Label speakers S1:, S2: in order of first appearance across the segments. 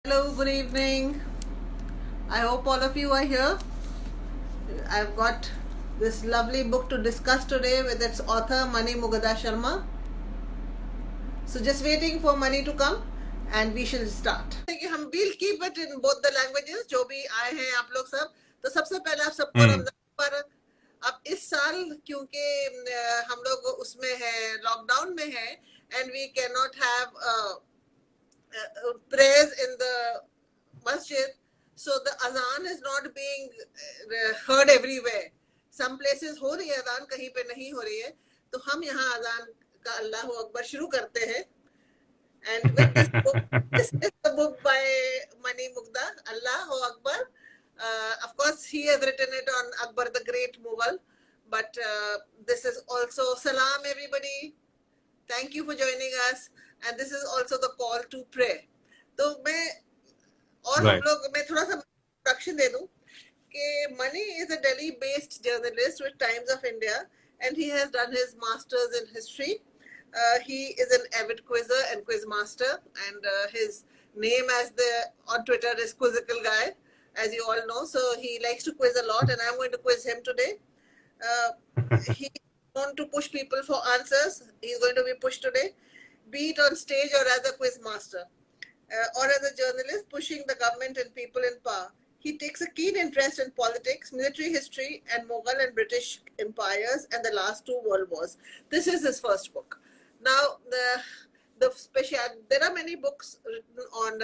S1: Hello, good evening. I hope all of you are here. I've got this lovely book to discuss today with its author Mani Mugada Sharma. So just waiting for Mani to come and we shall start. We'll keep it in both the languages जो भी आए हैं आप लोग सब. तो सबसे पहले आप सबको
S2: Hmm.
S1: रमजान मुबारक. अब इस साल क्योंकि हम लोग उसमें हैं, लॉकडाउन में हैं, and we cannot have prayers in the masjid, so the azan is not being heard everywhere. Some places हो रही है अजान, कहीं पे नहीं हो रही है. तो हम यहाँ अजान का अल्लाह अकबर शुरू करते हैं. And with this book, this is the book by Mani Mugda, Allahu Akbar. Of course, he has written it on Akbar the Great Mughal, but this is also Salam everybody. Thank you for joining us, and this is also the call to pray. तो मैं और हम
S2: Right.
S1: लोग मैं थोड़ा सा introduction दे दूं कि Mani is a Delhi-based journalist with Times of India, and he has done his masters in history. He is an avid quizzer and quiz master, and his name as the on Twitter is Quizzical Guy, as you all know. So he likes to quiz a lot, and I'm going to quiz him today. He want to push people for answers. He's going to be pushed today, be it on stage or as a quiz master, or as a journalist pushing the government and people in power. He takes a keen interest in politics, military history, and Mughal and British empires and the last two world wars. This is his first book. Now, there are many books written on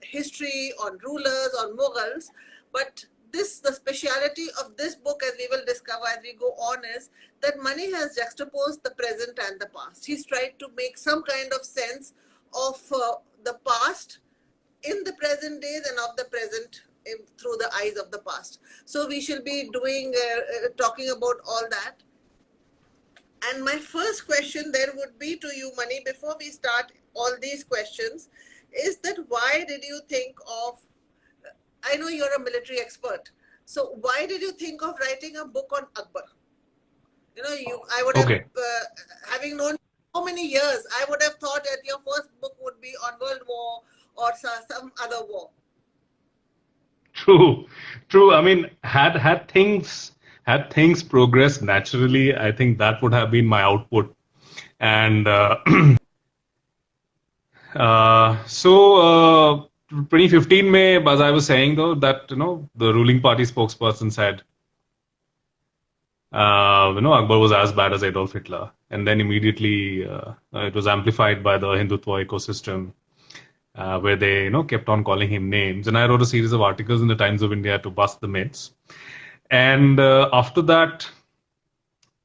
S1: history, on rulers, on Mughals, but the speciality of this book, as we will discover as we go on, is that Mani has juxtaposed the present and the past. He's tried to make some kind of sense of the past in the present days and of the present through the eyes of the past. So we shall be talking about all that. And my first question then would be to you, Mani, before we start all these questions, is that why did you think of, I know you're a military expert, so why did you think of writing a book on Akbar? I would have,
S2: Okay.
S1: having known so many years, I would have thought that your first book would be on World War or some other war.
S2: True. True. I mean, had things progressed naturally, I think that would have been my output. And so 2015 May, as I was saying though, that the ruling party spokesperson said, Akbar was as bad as Adolf Hitler, and then immediately it was amplified by the Hindutva ecosystem. Where they kept on calling him names, and I wrote a series of articles in the Times of India to bust the myths. And after that,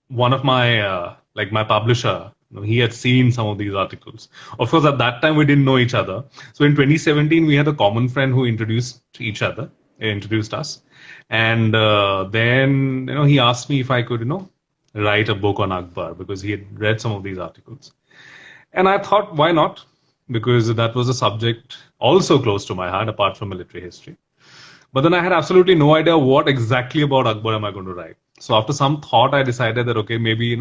S2: one of my publisher, he had seen some of these articles. Of course, at that time we didn't know each other. So in 2017, we had a common friend who introduced us, and then he asked me if I could write a book on Akbar because he had read some of these articles. And I thought, why not? Because that was a subject also close to my heart, apart from military history. But then I had absolutely no idea what exactly about Akbar am I going to write. So after some thought, I decided that, okay, maybe,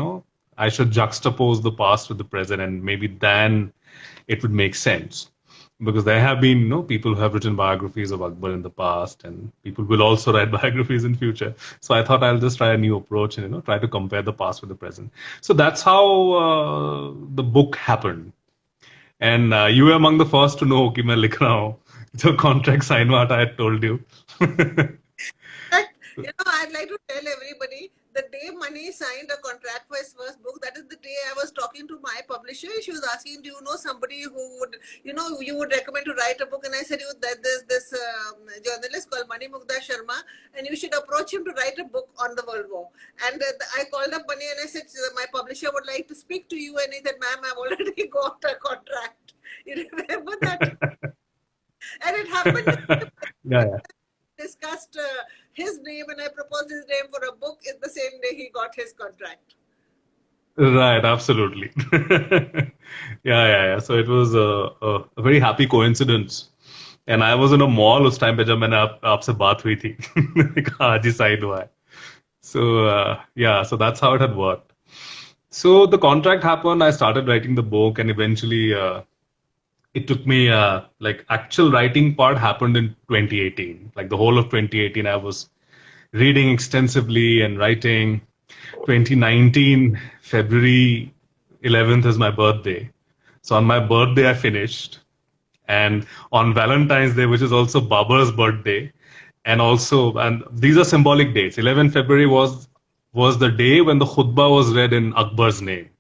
S2: I should juxtapose the past with the present, and maybe then it would make sense. Because there have been, people who have written biographies of Akbar in the past, and people will also write biographies in future. So I thought I'll just try a new approach and, try to compare the past with the present. So that's how the book happened. And you were among the first to know कि मैं लिख रहा हूँ. The contract sign what I had told you.
S1: But, I'd like to tell everybody the day Mani signed a contract for his first book, that is the day I was talking to my publisher. She was asking, do you know somebody who would, you would recommend to write a book? And I said, that there's this journalist called Mani Mugda Sharma, and you should approach him to write a book on the World War. And I called up Mani and I said, my publisher would like to speak to you. And he said, ma'am, I've already got a contract. You remember that? And it happened.
S2: Yeah, yeah.
S1: Discussed his name and I proposed his name for a book in the same day he got his contract.
S2: Right, absolutely. Yeah, yeah, yeah. So it was a very happy coincidence. And I was in a mall उस time पे जब मैंने आपसे बात हुई थी. मैंने कहा आज ही sign हुआ है. So yeah, so that's how it had worked. So the contract happened. I started writing the book, and eventually it took me like actual writing part happened in 2018. Like the whole of 2018, I was reading extensively and writing. 2019, February 11th is my birthday. So on my birthday, I finished. And on Valentine's Day, which is also Babur's birthday, and these are symbolic dates. 11 February was the day when the khutbah was read in Akbar's name.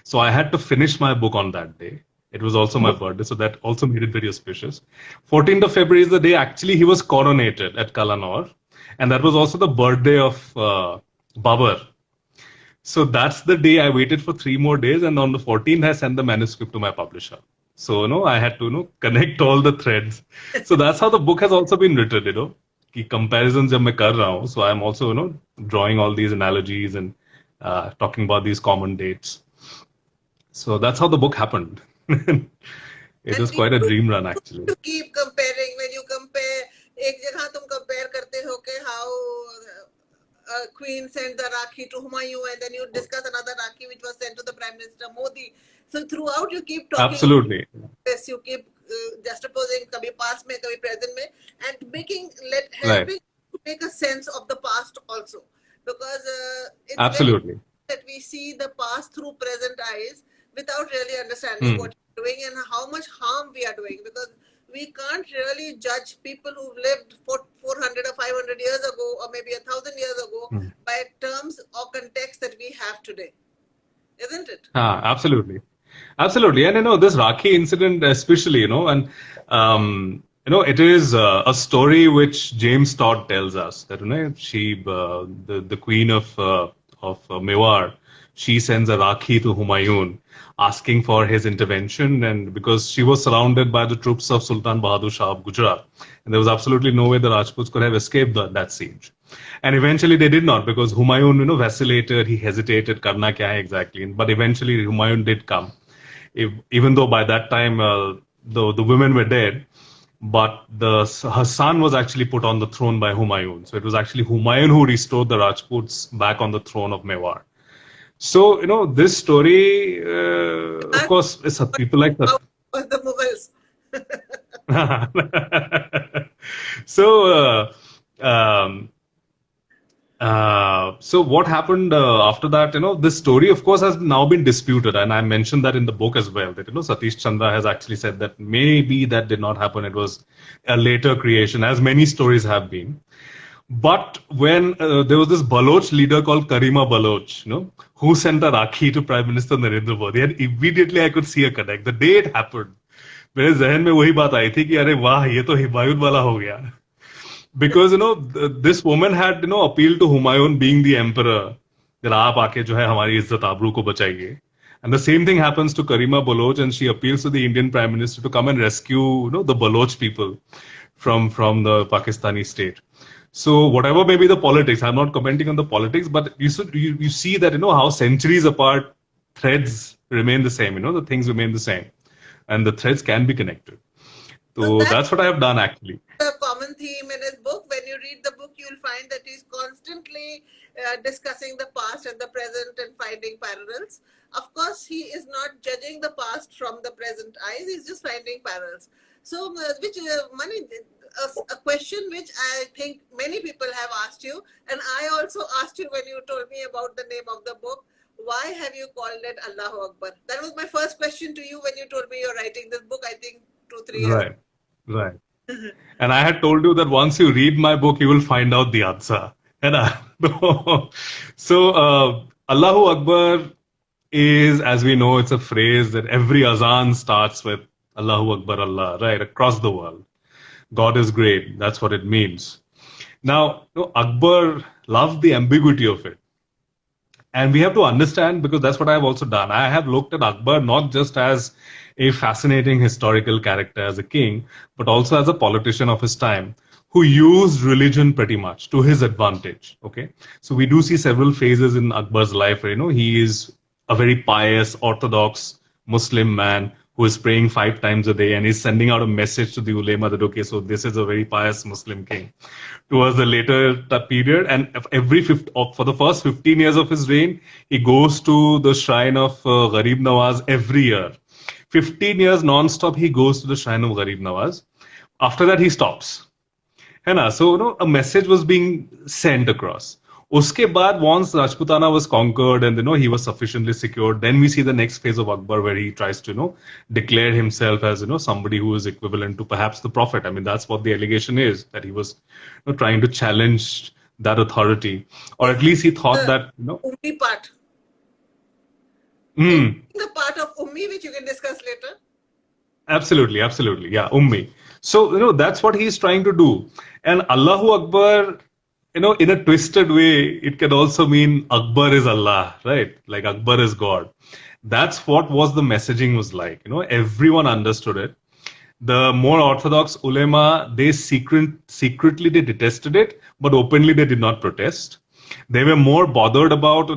S2: So I had to finish my book on that day. It was also my birthday, so that also made it very auspicious. 14th of February is the day actually he was coronated at Kalanor, and that was also the birthday of Babur. So that's the day I waited for 3 more days, and on the 14th I sent the manuscript to my publisher. So I had to connect all the threads. So that's how the book has also been written. कि comparisons जब मैं कर रहा हूँ, so I'm also drawing all these analogies and talking about these common dates. So that's how the book happened. It was quite a dream run actually.
S1: You keep comparing. When you compare, एक जगह तुम compare करते हो कि how Queen sent the Rakhi to Humayun, and then you discuss another Rakhi which was sent to the Prime Minister Modi. So throughout you keep talking.
S2: Absolutely.
S1: Yes, you keep juxtaposing kabhi past mein, kabhi present mein, and helping to make a sense of the past also, because it's
S2: absolutely
S1: that we see the past through present eyes without really understanding what we're doing and how much harm we are doing, because we can't really judge people who've lived 400 or 500 years ago or maybe 1,000 years ago by terms or context that we have today, isn't it?
S2: Absolutely. Absolutely. And this Rakhi incident especially, and it is a story which James Todd tells us that she the queen of Mewar, she sends a Rakhi to Humayun asking for his intervention, and because she was surrounded by the troops of Sultan Bahadur Shah of Gujarat, and there was absolutely no way the Rajputs could have escaped that siege. And eventually they did not, because Humayun vacillated, he hesitated, karna kya hai exactly, but eventually Humayun did come. Even though by that time the women were dead, but her son was actually put on the throne by Humayun. So it was actually Humayun who restored the Rajputs back on the throne of Mewar. So, this story, of course, is people like that.
S1: The Mughals.
S2: So what happened after that? This story, of course, has now been disputed, and I mentioned that in the book as well. That Satish Chandra has actually said that maybe that did not happen. It was a later creation, as many stories have been. But when there was this Baloch leader called Karima Baloch, who sent a Rakhi to Prime Minister Narendra Modi, and immediately I could see a connect. The day it happened, मेरे ज़हन में वही बात आई थी कि अरे वाह ये तो हुमायून वाला हो गया. Because this woman had appealed to Humayun being the emperor that आप आके जो है हमारी इज्जत आबरू को बचाइए. And the same thing happens to Karima Baloch, and she appeals to the Indian Prime Minister to come and rescue the Baloch people from the Pakistani state. So whatever may be the politics, I'm not commenting on the politics, but you see that how centuries apart threads remain the same. The things remain the same, and the threads can be connected. So that's what I have done actually.
S1: The common theme in his book. When you read the book, you'll find that he's constantly discussing the past and the present and finding parallels. Of course, he is not judging the past from the present eyes. He's just finding parallels. So, a question which I think many people have asked you, and I also asked you when you told me about the name of the book. Why have you called it Allahu Akbar? That was my first question to you when you told me you're writing this book, I think 2-3 years.
S2: Right. And I had told you that once you read my book, you will find out the answer. So, Allahu Akbar is, as we know, it's a phrase that every azan starts with Allahu Akbar Allah, right? Across the world. God is great. That's what it means. Now, Akbar loved the ambiguity of it. And we have to understand, because that's what I've also done. I have looked at Akbar not just as a fascinating historical character as a king, but also as a politician of his time who used religion pretty much to his advantage. Okay, so we do see several phases in Akbar's life where he is a very pious, orthodox Muslim man who is praying 5 times a day and is sending out a message to the ulema that, okay, so this is a very pious Muslim king. Towards the later period, and for the first 15 years of his reign, he goes to the shrine of Gharib Nawaz every year. 15 years non-stop he goes to the shrine of Gharib Nawaz. After that he stops. है ना? So, a message was being sent across. Uske baad, once Rajputana was conquered and, he was sufficiently secured, then we see the next phase of Akbar where he tries to, declare himself as, somebody who is equivalent to perhaps the Prophet. I mean, that's what the allegation is, that he was trying to challenge that authority. Or at least he thought that,
S1: Ummi part.
S2: Mm.
S1: The part of Ummi, which you can discuss later.
S2: Absolutely, absolutely. Yeah, Ummi. So, that's what he's trying to do. And Allahu Akbar, in a twisted way, it can also mean Akbar is Allah, right? Like Akbar is God. That's what was the messaging was like. Everyone understood it. The more orthodox ulema, they secretly they detested it, but openly they did not protest. They were more bothered about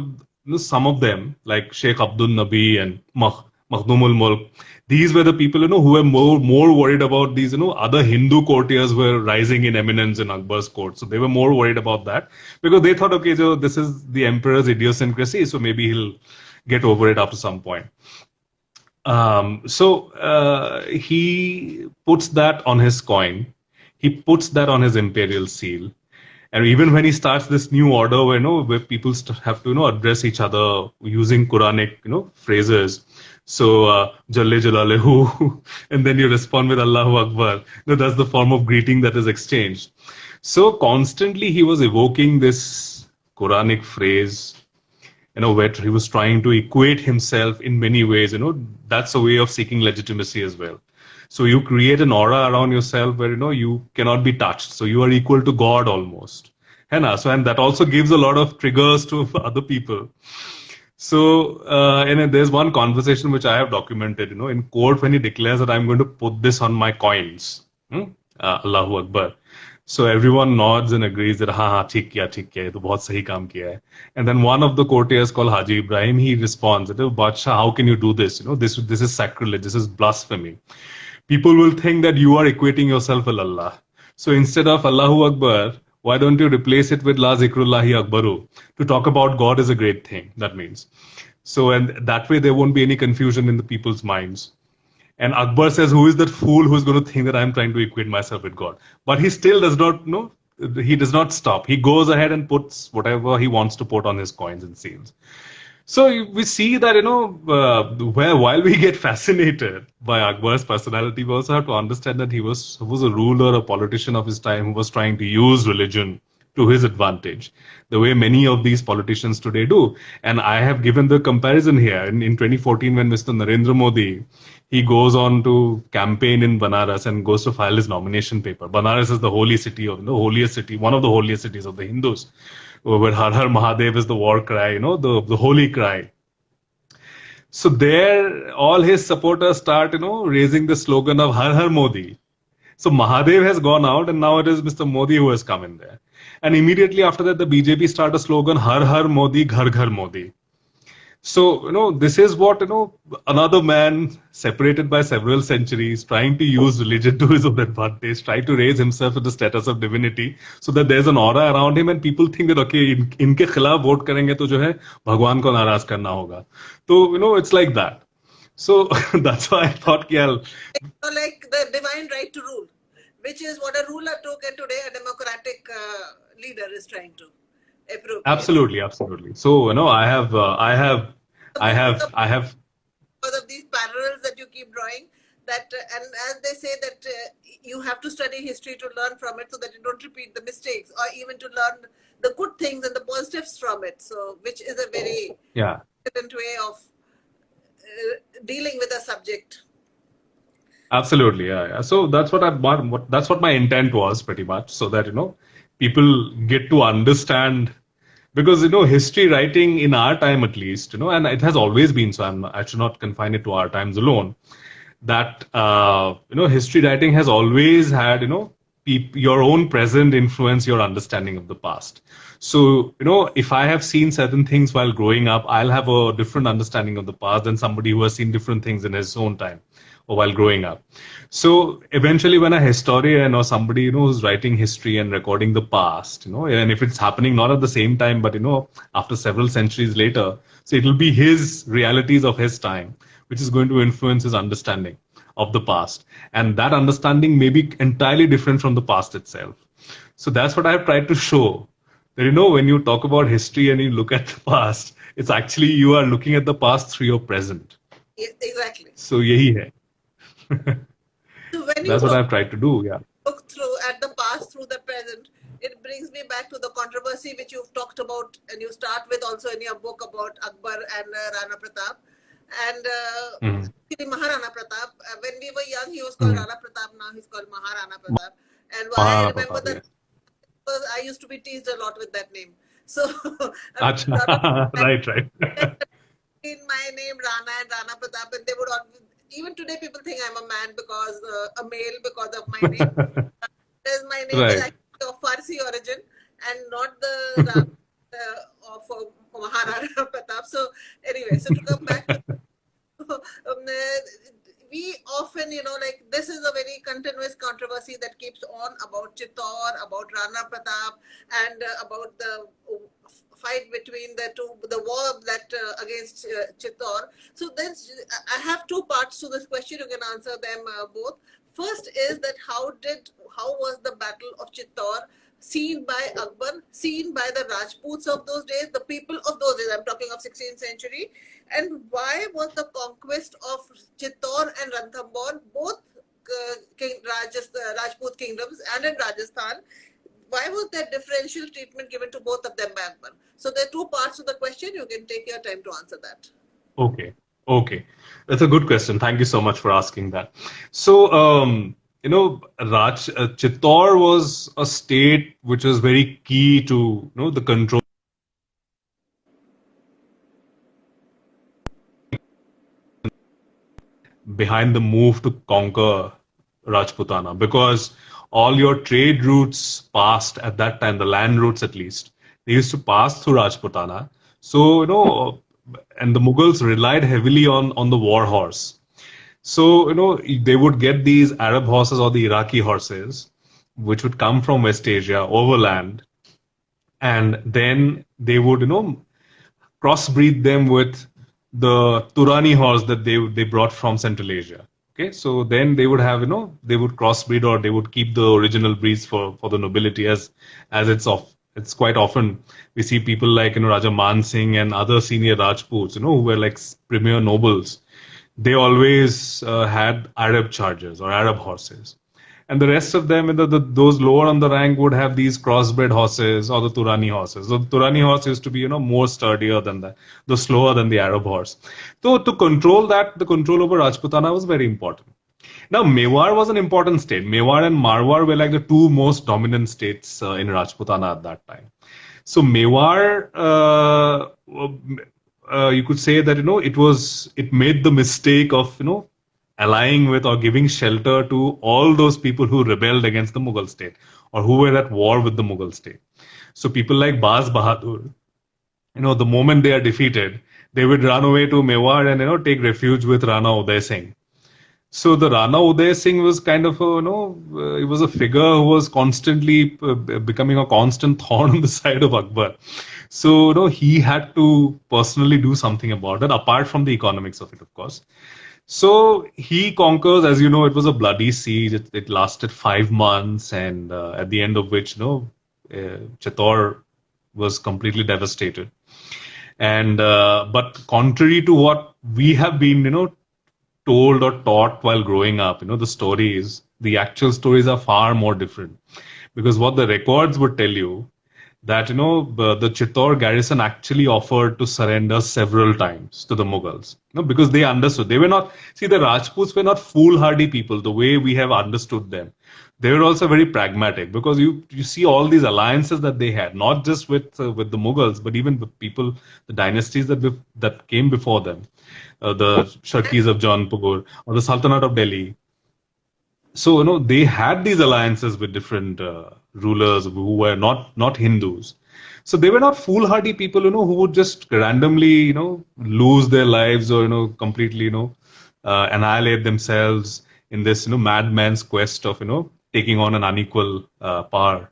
S2: some of them, like Sheikh Abdul Nabi and Makhdumul Mulk. These were the people, who were more worried about these, other Hindu courtiers were rising in eminence in Akbar's court. So they were more worried about that because they thought, okay, so this is the emperor's idiosyncrasy, so maybe he'll get over it after some point. So he puts that on his coin. He puts that on his imperial seal. And even when he starts this new order where people have to, address each other using Quranic, phrases. So, Jalle Jalalehu, and then you respond with Allahu Akbar. That's the form of greeting that is exchanged. So constantly he was evoking this Quranic phrase, where he was trying to equate himself in many ways, that's a way of seeking legitimacy as well. So you create an aura around yourself where, you cannot be touched. So you are equal to God almost. And that also gives a lot of triggers to other people. So, and there's one conversation which I have documented, in court when he declares that I'm going to put this on my coins. Allahu Akbar. So everyone nods and agrees that, ha, theek kiya, ye to bahut sahi kaam kiya hai. And then one of the courtiers called Haji Ibrahim, he responds, Badshah, how can you do this? This is sacrilege, this is blasphemy. People will think that you are equating yourself with Allah. So instead of Allahu Akbar, why don't you replace it with La Zikrullahi Akbaru? To talk about God is a great thing, that means. So, and that way there won't be any confusion in the people's minds. And Akbar says, who is that fool who's going to think that I'm trying to equate myself with God? But he still does not, he does not stop. He goes ahead and puts whatever he wants to put on his coins and seals. So we see that, while we get fascinated by Akbar's personality, we also have to understand that he was a ruler, a politician of his time who was trying to use religion to his advantage, the way many of these politicians today do. And I have given the comparison here. In 2014, when Mr. Narendra Modi, he goes on to campaign in Banaras and goes to file his nomination paper. Banaras is the holy city of the holiest city, one of the holiest cities of the Hindus, where Har Har Mahadev is the war cry, the holy cry. So there, all his supporters start, raising the slogan of Har Har Modi. So Mahadev has gone out and now it is Mr. Modi who has come in there. And immediately after that, the BJP start a slogan, Har Har Modi, Ghar Ghar Modi. So, this is what, another man separated by several centuries, trying to use religion to his own advantage, try to raise himself to the status of divinity, so that there's an aura around him and people think that, okay, inke khilaf vote karenge to jo hai, Bhagwan ko naraz karna hoga. So, it's like that. So, that's why I thought,
S1: like the divine right to rule, which is what a ruler took, and today a democratic leader is trying to approve.
S2: Absolutely, absolutely. So, I have because
S1: of these parallels that you keep drawing, that and as they say that you have to study history to learn from it so that you don't repeat the mistakes, or even to learn the good things and the positives from it. So, which is a very different way of dealing with a subject.
S2: Absolutely, yeah. So that's what that's what my intent was, pretty much, so that people get to understand. Because, history writing in our time at least, and it has always been so, I should not confine it to our times alone, that, history writing has always had, your own present influence your understanding of the past. So, if I have seen certain things while growing up, I'll have a different understanding of the past than somebody who has seen different things in his own time or while growing up. So eventually when a historian or somebody, who's writing history and recording the past, and if it's happening not at the same time, but, after several centuries later, so it'll be his realities of his time, which is going to influence his understanding of the past. And that understanding may be entirely different from the past itself. So that's what I've tried to show. That, when you talk about history and you look at the past, it's actually you are looking at the past through your present.
S1: Yes, exactly.
S2: So yahi hai.
S1: So when
S2: That's what I've tried to do, yeah.
S1: Look through at the past through the present, it brings me back to the controversy which you've talked about, and you start with also in your book about Akbar and Rana Pratap. And Maharana Pratap, when we were young, he was called Rana Pratap, now he's called Maharana Pratap. And why I remember that, because I used to be teased a lot with that name. So,
S2: right.
S1: In my name, Rana and Rana Pratap, and they would always, even today, people think I'm a man because a male because of my name. Whereas my name is actually of Farsi origin and not the of Maharana Pratap. So anyway, so to come back, we often, this is a very continuous controversy that keeps on about Chittor, about Rana Pratap, and about the fight between the war that against Chittor. So then I have two parts to this question. You can answer them both. First is that how was the Battle of Chittor seen by Akbar, seen by the Rajputs of those days, the people of those days, I'm talking of 16th century, and why was the conquest of Chittor and Ranthambore, both Rajput kingdoms and in Rajasthan, why was there differential treatment given to both of them by Akbar? So there are two parts to the question. You can take your time to answer that.
S2: Okay. That's a good question. Thank you so much for asking that. So, Chittor was a state which was very key to, the control behind the move to conquer Rajputana, because all your trade routes passed at that time, the land routes at least, they used to pass through Rajputana. So, and the Mughals relied heavily on the war horse. So, they would get these Arab horses or the Iraqi horses, which would come from West Asia overland, and then they would, crossbreed them with the Turani horse that they brought from Central Asia. Okay, so then they would have, they would crossbreed, or they would keep the original breeds for the nobility, as it's quite often we see people like, Raja Man Singh and other senior Rajputs, who were like premier nobles. They always had Arab chargers or Arab horses. And the rest of them, those lower on the rank, would have these crossbred horses or the Turani horses. So the Turani horse used to be, more sturdier than the slower than the Arab horse. So to control that, the control over Rajputana was very important. Now, Mewar was an important state. Mewar and Marwar were like the two most dominant states in Rajputana at that time. So Mewar, you could say that, it made the mistake of, allying with or giving shelter to all those people who rebelled against the Mughal state or who were at war with the Mughal state. So people like Baz Bahadur, the moment they are defeated, they would run away to Mewar and, take refuge with Rana Uday Singh. So the Rana Uday Singh was kind of he was a figure who was constantly becoming a constant thorn on the side of Akbar. So, he had to personally do something about it, apart from the economics of it, of course. So he conquers, as you know, it was a bloody siege. It lasted 5 months, and at the end of which, Chittor was completely devastated. And but contrary to what we have been, told or taught while growing up, the stories, the actual stories are far more different. Because what the records would tell you, that, the Chittor garrison actually offered to surrender several times to the Mughals, because they understood. They were not, the Rajputs were not foolhardy people the way we have understood them. They were also very pragmatic, because you see all these alliances that they had, not just with the Mughals, but even with people, the dynasties that came before them, the Sharkis of Jaunpur or the Sultanate of Delhi. So, they had these alliances with different rulers who were not Hindus. So they were not foolhardy people, who would just randomly, lose their lives or, completely, annihilate themselves in this, madman's quest of, taking on an unequal power.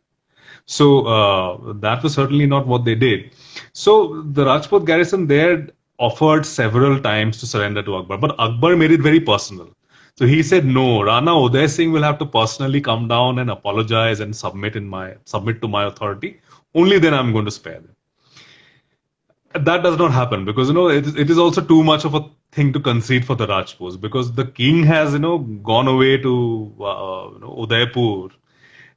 S2: So that was certainly not what they did. So the Rajput garrison there offered several times to surrender to Akbar, but Akbar made it very personal. So he said, no, Rana Uday Singh will have to personally come down and apologize and submit to my authority. Only then I'm going to spare them. That does not happen because it is also too much of a thing to concede for the Rajputs, because the king has gone away to Udaipur,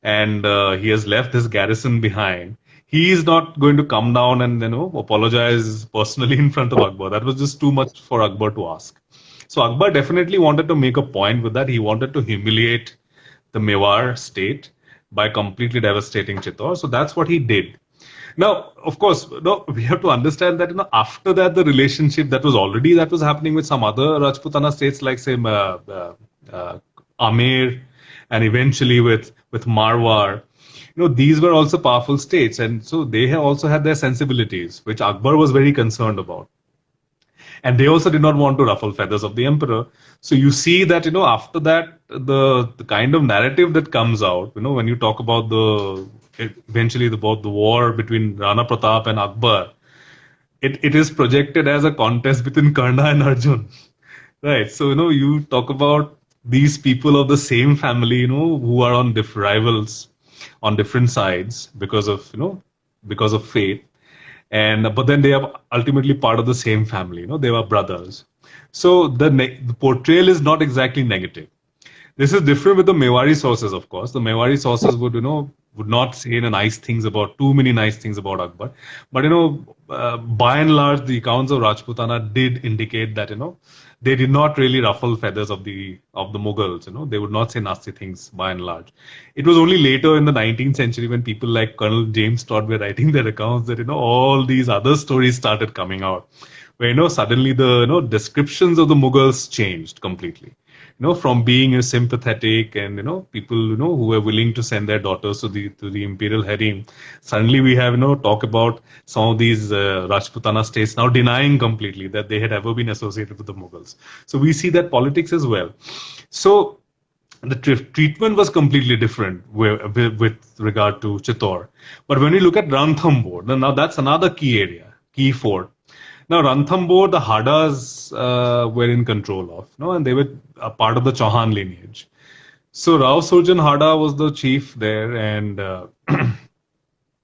S2: and he has left his garrison behind. He is not going to come down and apologize personally in front of Akbar. That was just too much for Akbar to ask. So Akbar definitely wanted to make a point with that. He wanted to humiliate the Mewar state by completely devastating Chittor. So that's what he did. Now, of course, we have to understand that after that, the relationship that was happening with some other Rajputana states, like say Amer, and eventually with Marwar. These were also powerful states, and so they have also had their sensibilities, which Akbar was very concerned about. And they also did not want to ruffle feathers of the emperor. So you see that, after that, the kind of narrative that comes out, when you talk about about the war between Rana Pratap and Akbar, it is projected as a contest between Karna and Arjun. Right. So, you talk about these people of the same family, who are on rivals on different sides because of fate. But then they are ultimately part of the same family. They were brothers. So the portrayal is not exactly negative. This is different with the Mewari sources, of course. The Mewari sources would not say too many nice things about Akbar. But by and large, the accounts of Rajputana did indicate that they did not really ruffle feathers of the Mughals. They would not say nasty things by and large. It was only later in the 19th century when people like Colonel James Todd were writing their accounts that all these other stories started coming out, where suddenly the descriptions of the Mughals changed completely. From being sympathetic and people who were willing to send their daughters to the imperial harem. Suddenly we have talk about some of these Rajputana states now denying completely that they had ever been associated with the Mughals. So we see that politics as well. So the treatment was completely different with regard to Chittor. But when we look at Ranthambore, now that's another key fort. Now, Ranthambore, the Hadas were in control of, and they were a part of the Chauhan lineage. So Rao Surjan Hada was the chief there, and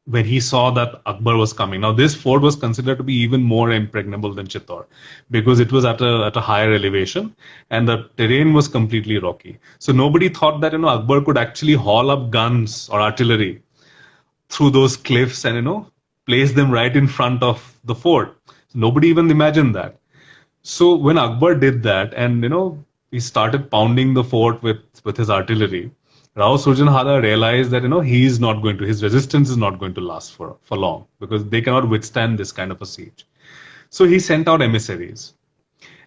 S2: when he saw that Akbar was coming, now this fort was considered to be even more impregnable than Chittor because it was at a higher elevation and the terrain was completely rocky. So nobody thought that Akbar could actually haul up guns or artillery through those cliffs and place them right in front of the fort. Nobody even imagined that. So when Akbar did that and, he started pounding the fort with his artillery, Rao Surjan Hada realized that, his resistance is not going to last for long because they cannot withstand this kind of a siege. So he sent out emissaries.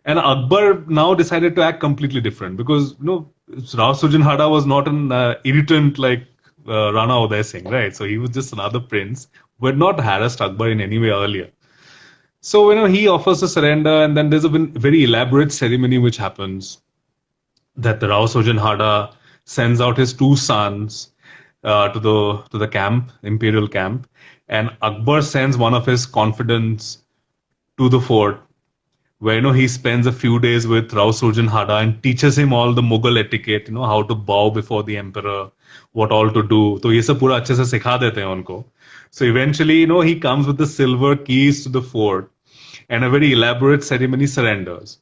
S2: And Akbar now decided to act completely different because, Rao Surjan Hada was not an irritant like Rana Uday Singh, right? So he was just another prince who had not harassed Akbar in any way earlier. So, he offers to surrender, and then there's a very elaborate ceremony which happens that the Rao Surjan Hada sends out his two sons to the camp, imperial camp, and Akbar sends one of his confidants to the fort, where he spends a few days with Rao Surjan Hada and teaches him all the Mughal etiquette, how to bow before the emperor, what all to do. So ये सब पूरा अच्छे से सिखा देते हैं उनको. So eventually, he comes with the silver keys to the fort and a very elaborate ceremony surrenders.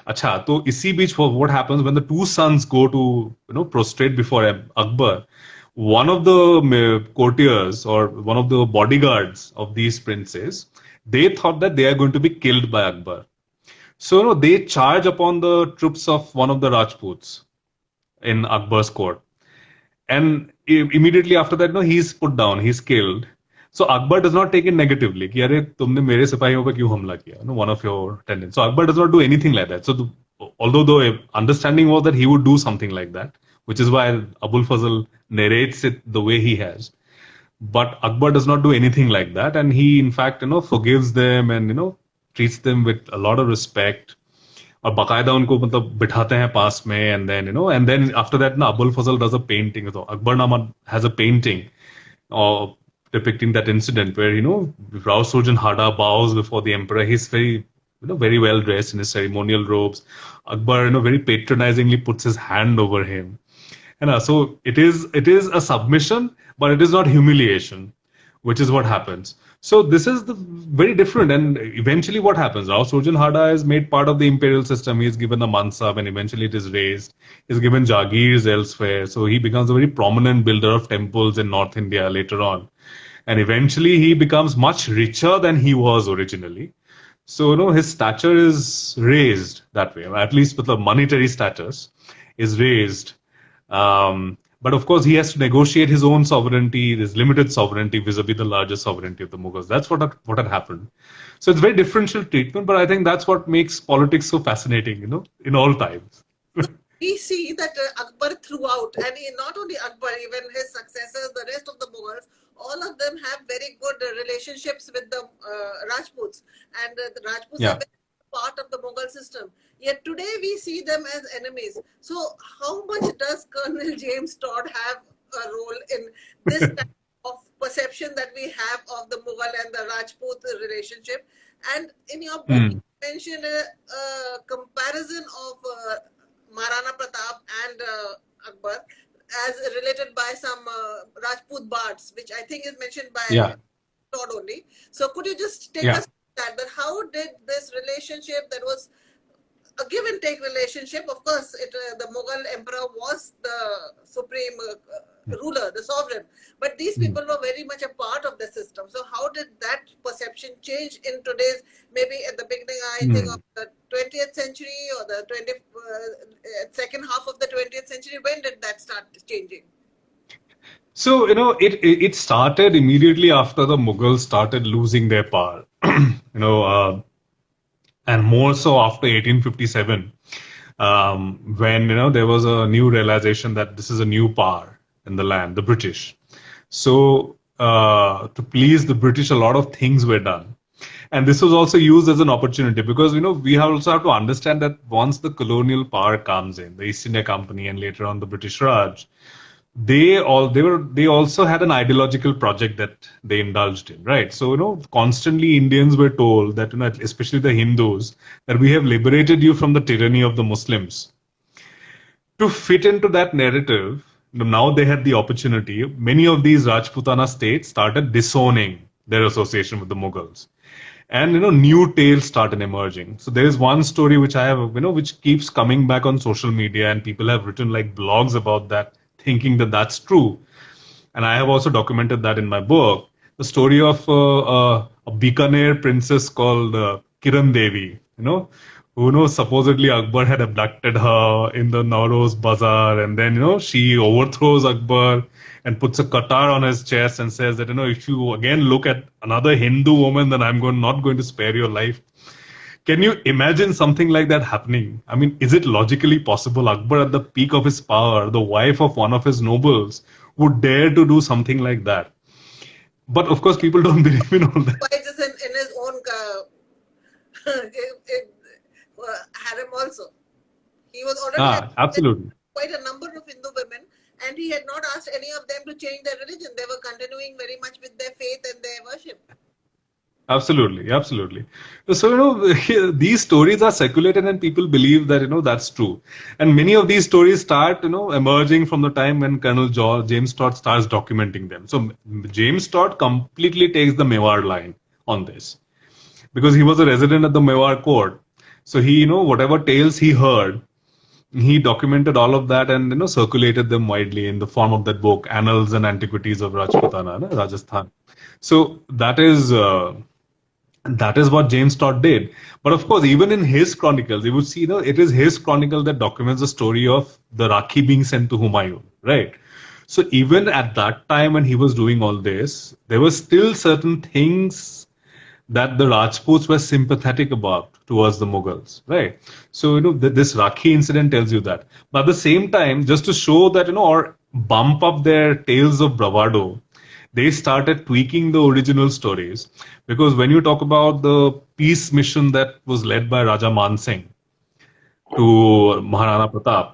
S2: Acha, so isi beach, what happens when the two sons go to, prostrate before Akbar? One of the courtiers or one of the bodyguards of these princes, they thought that they are going to be killed by Akbar. So, they charge upon the troops of one of the Rajputs in Akbar's court. And immediately after that, he's put down, he's killed. So Akbar does not take it negatively. Ki, Arey, tumne mere sipahiyon pe kyun hamla kiya? One of your tenants. So Akbar does not do anything like that. So although the understanding was that he would do something like that, which is why Abul Fazl narrates it the way he has. But Akbar does not do anything like that. And he, in fact, forgives them and, treats them with a lot of respect. और बाकायदा उनको मतलब बिठाते हैं पास में and then after that Abul Fazl does a painting. So Akbarnama has a painting depicting that incident where Rao Surjan Hada bows before the emperor. He's very very well dressed in his ceremonial robes. Akbar, very patronizingly puts his hand over him. And so it is a submission, but it is not humiliation, which is what happens. So this is the very different. And eventually, what happens? Rao Surjan Hada is made part of the imperial system. He is given a mansab, and eventually it is raised. He's given jagirs elsewhere. So he becomes a very prominent builder of temples in North India later on. And eventually, he becomes much richer than he was originally. So, his stature is raised that way, at least with the monetary status is raised. But of course, he has to negotiate his own sovereignty, his limited sovereignty vis-a-vis the larger sovereignty of the Mughals. That's what had happened. So it's very differential treatment, but I think that's what makes politics so fascinating, in all times.
S1: We see that Akbar throughout, and not only Akbar, even his successors, the rest of the Mughals, all of them have very good relationships with the Rajputs, and the Rajputs are part of the Mughal system. Yet today we see them as enemies. So how much does Colonel James Todd have a role in this type of perception that we have of the Mughal and the Rajput relationship? And in your book, you mentioned a comparison of Maharana Pratap and Akbar as related by some Rajput bards, which I think is mentioned by Todd only. So could you just take us that how did this relationship that was a give and take relationship, of course the Mughal emperor was the supreme ruler, the sovereign, but these people were very much a part of the system. So how did that perception change in today's, maybe at the beginning I think of the 20th century or the second half of the 20th century? When did that start changing?
S2: So, it started immediately after the Mughals started losing their power, and more so after 1857, when, there was a new realization that this is a new power in the land, the British. So, to please the British, a lot of things were done. And this was also used as an opportunity because, we also have to understand that once the colonial power comes in, the East India Company and later on the British Raj, they also had an ideological project that they indulged in, right? So, constantly Indians were told that, especially the Hindus, that we have liberated you from the tyranny of the Muslims. To fit into that narrative, now they had the opportunity. Many of these Rajputana states started disowning their association with the Mughals. And, new tales started emerging. So there is one story which I have, which keeps coming back on social media, and people have written like blogs about that, thinking that that's true. And I have also documented that in my book, the story of a Bikaner princess called Kiran Devi, who supposedly Akbar had abducted her in the Nauroz Bazaar, and then, she overthrows Akbar and puts a qatar on his chest and says that, if you again look at another Hindu woman, then I'm not going to spare your life. Can you imagine something like that happening? I mean, is it logically possible? Akbar, at the peak of his power, the wife of one of his nobles, would dare to do something like that? But of course, people don't believe in all that.
S1: But just in his own harem also. He was already
S2: absolutely
S1: quite a number of Hindu women, and he had not asked any of them to change their religion. They were continuing very much with their faith and their worship.
S2: Absolutely. So, these stories are circulated and people believe that, that's true. And many of these stories start, emerging from the time when Colonel James Todd starts documenting them. So, James Todd completely takes the Mewar line on this because he was a resident at the Mewar court. So, he, whatever tales he heard, he documented all of that and, circulated them widely in the form of that book, Annals and Antiquities of Rajputana, Rajasthan. So, that is what James Todd did. But of course, even in his chronicles, you would see, it is his chronicle that documents the story of the Rakhi being sent to Humayun, right? So even at that time when he was doing all this, there were still certain things that the Rajputs were sympathetic about towards the Mughals, right? So, this Rakhi incident tells you that. But at the same time, just to show that, or bump up their tales of bravado, they started tweaking the original stories. Because when you talk about the peace mission that was led by Raja Man Singh to Maharana Pratap,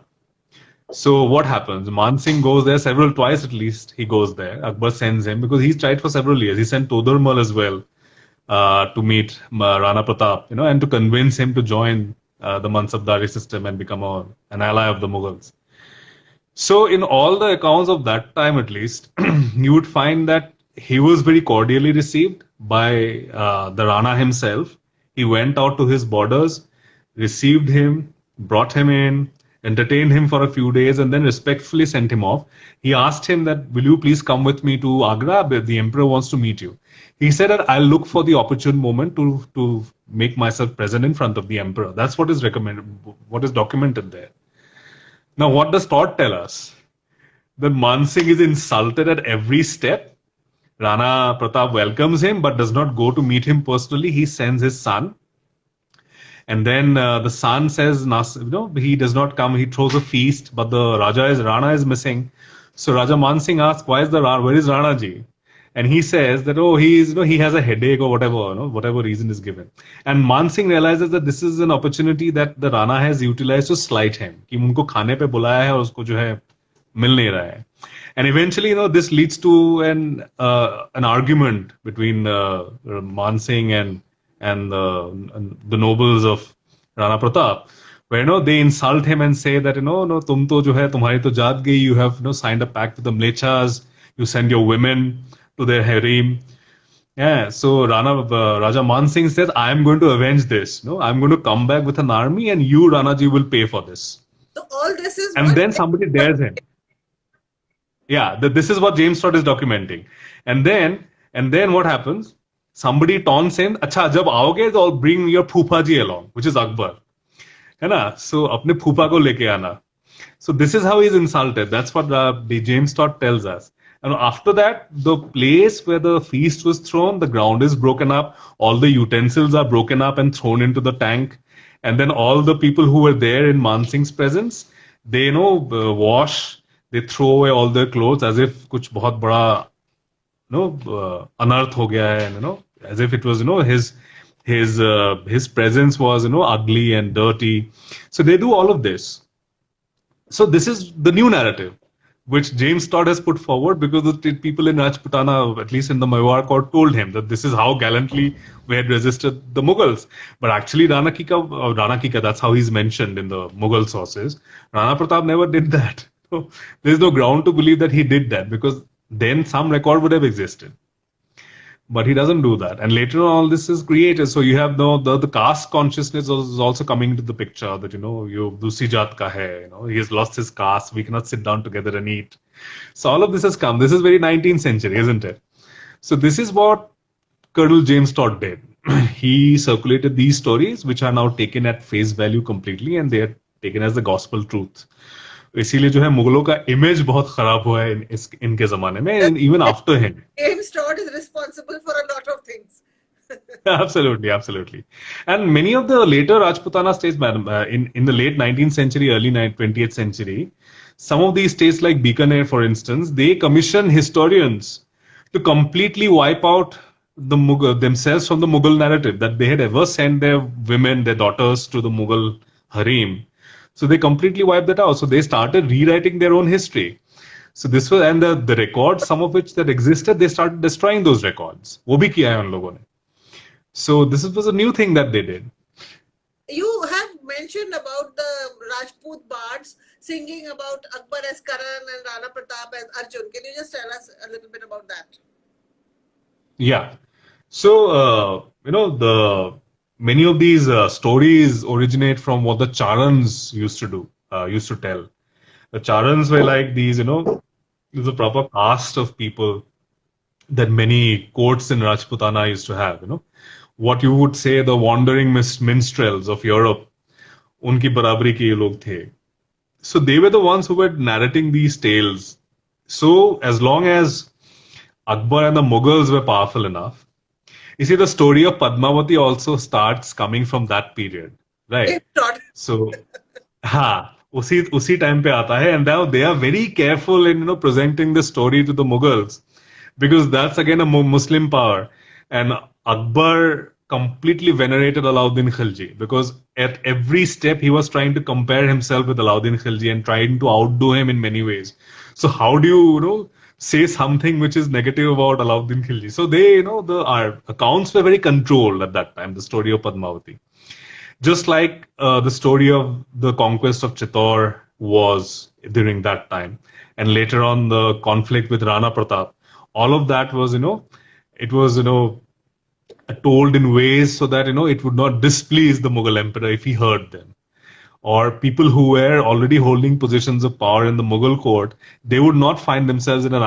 S2: so what happens? Man Singh goes there twice at least, he goes there. Akbar sends him because he's tried for several years. He sent Todarmal as well to meet Rana Pratap, and to convince him to join the Mansabdari system and become an ally of the Mughals. So, in all the accounts of that time, at least, you would find that he was very cordially received by the Rana himself. He went out to his borders, received him, brought him in, entertained him for a few days, and then respectfully sent him off. He asked him that, "Will you please come with me to Agra? The emperor wants to meet you." He said that, "I'll look for the opportune moment to make myself present in front of the emperor." That's what is recommended, what is documented there. Now, what does Todd tell us? That Man Singh is insulted at every step. Rana Pratap welcomes him but does not go to meet him personally. He sends his son. And then the son says, he does not come. He throws a feast, but the Rana is missing. So Raja Man Singh asks, where is Rana ji? And he says that, he has a headache or whatever reason is given. And Man Singh realizes that this is an opportunity that the Rana has utilized to slight him. कि उनको खाने पे बुलाया है और उसको जो है मिल नहीं रहा है. And eventually, this leads to an argument between Man Singh and the nobles of Rana Pratap, where they insult him and say that no, tum to jo hai, tumhari to jaat gayi, you have signed a pact with the Mlechas, you send your women to their harem. Yeah, so Raja Man Singh says, I am going to avenge this. I'm going to come back with an army, and you, Rana ji, will pay for this.
S1: So all this is.
S2: And then somebody dares him. Yeah, this is what James Todd is documenting. And then what happens? Somebody taunts him, "Acha, jab aoge, to bring your Phupa ji along," which is Akbar. है ना? So अपने फूफा को लेके आना. So this is how he's insulted. That's what the James Todd tells us. And after that, the place where the feast was thrown, the ground is broken up. All the utensils are broken up and thrown into the tank. And then all the people who were there in Man Singh's presence, they wash, they throw away all their clothes as if कुछ बहुत बड़ा अनर्थ हो गया है, as if it was his presence was ugly and dirty. So they do all of this. So this is the new narrative which James Todd has put forward, because the people in Rajputana, at least in the Mewar court, told him that this is how gallantly we had resisted the Mughals. But actually Rana Kika, that's how he's mentioned in the Mughal sources. Rana Pratap never did that. So there's no ground to believe that he did that, because then some record would have existed. But he doesn't do that. And later on, all this is created. So you have the caste consciousness is also coming into the picture, that, you Dusi Jat ka hai, he has lost his caste. We cannot sit down together and eat. So all of this has come. This is very 19th century, isn't it? So this is what Colonel James Todd did. He circulated these stories, which are now taken at face value completely, and they are taken as the gospel truth. इसीलिए जो है मुगलों का image बहुत खराब हुआ है इनके जमाने में, even after him.
S1: James Todd is responsible for a lot of things.
S2: Absolutely. And many of the later Rajputana states, in the late 19th century, early 20th century, some of these states like Bikaner, for instance, they commission historians to completely wipe out themselves from the Mughal narrative, that they had ever sent their women, their daughters to the Mughal harem. So they completely wiped that out. So they started rewriting their own history. So this was, and the records, some of which that existed, they started destroying those records. वो भी किया है उन लोगों ने. So this was a new thing that they did.
S1: You have mentioned about the Rajput bards singing about Akbar as Karan and Rana Pratap as Arjun. Can you just tell us a little bit about that?
S2: Yeah. So, many of these stories originate from what the Charans used to do, used to tell. The Charans were like these, there's a proper caste of people that many courts in Rajputana used to have, What you would say the wandering minstrels of Europe, unki barabari ke ye log the. So they were the ones who were narrating these tales. So as long as Akbar and the Mughals were powerful enough, you see, the story of Padmavati also starts coming from that period, right? So, usi time pe aata hai, and now they are very careful in presenting the story to the Mughals, because that's again a Muslim power, and Akbar completely venerated Alauddin Khilji, because at every step he was trying to compare himself with Alauddin Khilji and trying to outdo him in many ways. So how do you say something which is negative about Alauddin Khilji. So they, our accounts were very controlled at that time, the story of Padmavati. Just like the story of the conquest of Chittor was during that time. And later on, the conflict with Rana Pratap. All of that was, it was, told in ways so that, it would not displease the Mughal emperor if he heard them. Or people who were already holding positions of power in the Mughal court, they would not find themselves in an